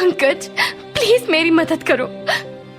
Pankaj, please मेरी मदद करो,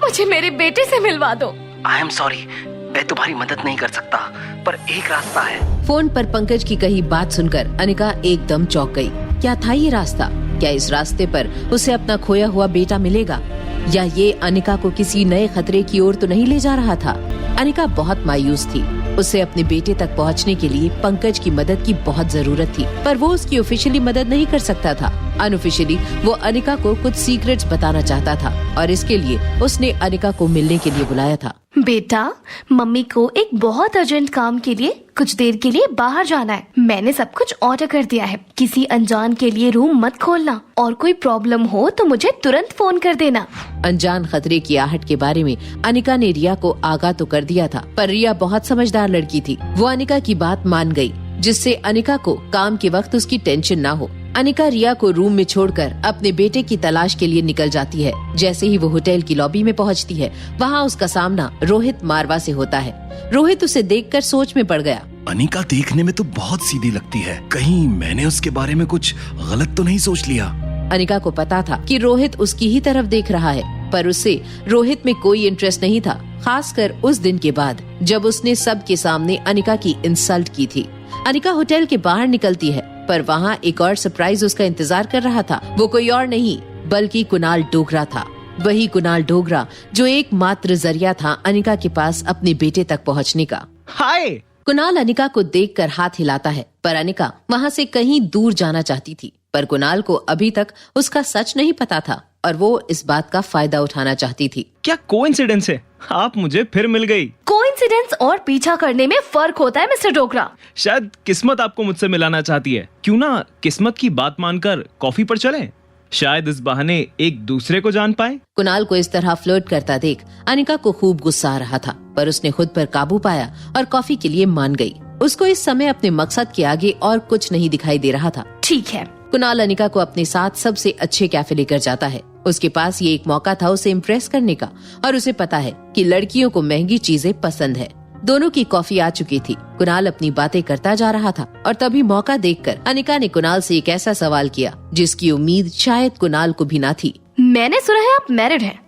मुझे मेरे बेटे से मिलवा दो। आई एम सॉरी, मैं तुम्हारी मदद नहीं कर सकता, पर एक रास्ता है। फोन पर पंकज की कही बात सुनकर अनिका एकदम चौंक गई। क्या था ये रास्ता? क्या इस रास्ते पर उसे अपना खोया हुआ बेटा मिलेगा, या ये अनिका को किसी नए खतरे की ओर तो नहीं ले जा रहा था? अनिका बहुत मायूस थी। उसे अपने बेटे तक पहुंचने के लिए पंकज की मदद की बहुत जरूरत थी, पर वो उसकी ऑफिशियली मदद नहीं कर सकता था। अनऑफिशियली वो अनिका को कुछ सीक्रेट्स बताना चाहता था और इसके लिए उसने अनिका को मिलने के लिए बुलाया था। बेटा, मम्मी को एक बहुत अर्जेंट काम के लिए कुछ देर के लिए बाहर जाना है। मैंने सब कुछ ऑर्डर कर दिया है। किसी अनजान के लिए रूम मत खोलना और कोई प्रॉब्लम हो तो मुझे तुरंत फोन कर देना। अनजान खतरे की आहट के बारे में अनिका ने रिया को आगाह तो कर दिया था, पर रिया बहुत समझदार लड़की थी। वो अनिका की बात मान गई, जिससे अनिका को काम के वक्त उसकी टेंशन ना हो। अनिका रिया को रूम में छोड़कर अपने बेटे की तलाश के लिए निकल जाती है। जैसे ही वो होटल की लॉबी में पहुंचती है, वहाँ उसका सामना रोहित मारवा से होता है। रोहित उसे देखकर सोच में पड़ गया। अनिका देखने में तो बहुत सीधी लगती है, कहीं मैंने उसके बारे में कुछ गलत तो नहीं सोच लिया। अनिका को पता था कि रोहित उसकी ही तरफ देख रहा है, पर उसे रोहित में कोई इंटरेस्ट नहीं था, खासकर उस दिन के बाद जब उसने सबके सामने अनिका की इंसल्ट की थी। अनिका होटल के बाहर निकलती है, पर वहाँ एक और सरप्राइज उसका इंतजार कर रहा था। वो कोई और नहीं बल्कि कुणाल डोगरा था। वही कुणाल डोगरा जो एकमात्र जरिया था अनिका के पास अपने बेटे तक पहुँचने का। हाय! कुणाल अनिका को देखकर हाथ हिलाता है, पर अनिका वहाँ से कहीं दूर जाना चाहती थी। पर कुणाल को अभी तक उसका सच नहीं पता था और वो इस बात का फायदा उठाना चाहती थी। क्या कोइंसिडेंस है, आप मुझे फिर मिल गई। कोइंसिडेंस और पीछा करने में फर्क होता है मिस्टर डोगरा। शायद किस्मत आपको मुझसे मिलाना चाहती है। क्यों ना किस्मत की बात मानकर कॉफी पर चलें? शायद इस बहाने एक दूसरे को जान पाए। कुणाल को इस तरह फ्लर्ट करता देख अनिका को खूब गुस्सा आ रहा था, पर उसने खुद पर काबू पाया और कॉफी के लिए मान गई। उसको इस समय अपने मकसद के आगे और कुछ नहीं दिखाई दे रहा था। ठीक है। कुणाल अनिका को अपने साथ सबसे अच्छे कैफे लेकर जाता है। उसके पास ये एक मौका था उसे इम्प्रेस करने का, और उसे पता है कि लड़कियों को महंगी चीजें पसंद है। दोनों की कॉफी आ चुकी थी। कुणाल अपनी बातें करता जा रहा था और तभी मौका देखकर अनिका ने कुणाल से एक ऐसा सवाल किया जिसकी उम्मीद शायद कुणाल को भी ना थी। मैंने सुना है आप मैरिड हैं।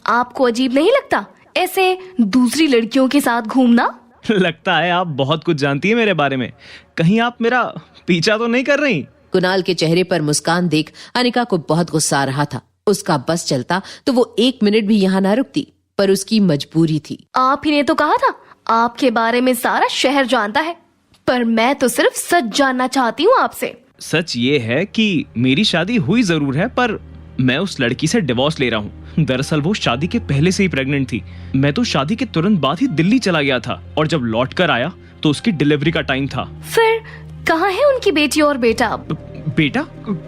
आपको अजीब नहीं लगता ऐसे दूसरी लड़कियों के साथ घूमना? लगता है आप बहुत कुछ जानती है मेरे बारे में। कहीं आप मेरा पीछा तो नहीं कर रही? कुणाल के चेहरे पर मुस्कान देख अनिका को बहुत गुस्सा आ रहा था। उसका बस चलता तो वो 1 मिनट भी यहाँ ना रुकती, पर उसकी मजबूरी थी। आप ही ने तो कहा था आपके बारे में सारा शहर जानता है, पर मैं तो सिर्फ सच जानना चाहती हूँ आपसे। सच ये है कि मेरी शादी हुई जरूर है, पर मैं उस लड़की से डिवोर्स ले रहा हूँ। दरअसल वो शादी के पहले से ही प्रेग्नेंट थी। मैं तो शादी के तुरंत बाद ही दिल्ली चला गया था और जब लौट कर आया तो उसकी डिलीवरी का टाइम था। फिर कहाँ है उनकी बेटी और बेटा? बेटा?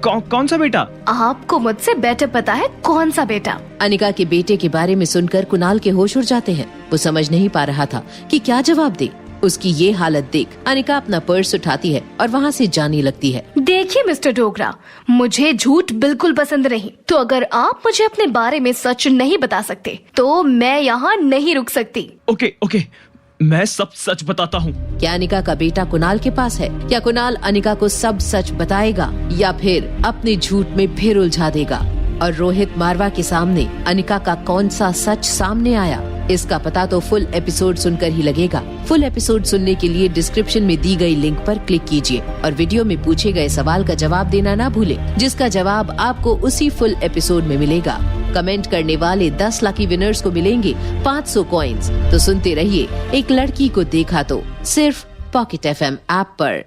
कौन सा बेटा? आपको मुझसे बेटर पता है कौन सा बेटा। अनिका के बेटे के बारे में सुनकर कुणाल के होश उड़ जाते हैं। वो समझ नहीं पा रहा था कि क्या जवाब दे। उसकी ये हालत देख अनिका अपना पर्स उठाती है और वहाँ से जाने लगती है। देखिए मिस्टर डोगरा, मुझे झूठ बिल्कुल पसंद नहीं, तो अगर आप मुझे अपने बारे में सच नहीं बता सकते तो मैं यहाँ नहीं रुक सकती। ओके, मैं सब सच बताता हूँ। क्या अनिका का बेटा कुणाल के पास है? क्या कुणाल अनिका को सब सच बताएगा या फिर अपने झूठ में फिर उलझा देगा? और रोहित मारवा के सामने अनिका का कौन सा सच सामने आया, इसका पता तो फुल एपिसोड सुनकर ही लगेगा। फुल एपिसोड सुनने के लिए डिस्क्रिप्शन में दी गई लिंक पर क्लिक कीजिए और वीडियो में पूछे गए सवाल का जवाब देना ना भूले, जिसका जवाब आपको उसी फुल एपिसोड में मिलेगा। कमेंट करने वाले 10 लकी विनर्स को मिलेंगे 500 कॉइंस। तो सुनते रहिए एक लड़की को देखा तो, सिर्फ पॉकेट FM ऐप पर।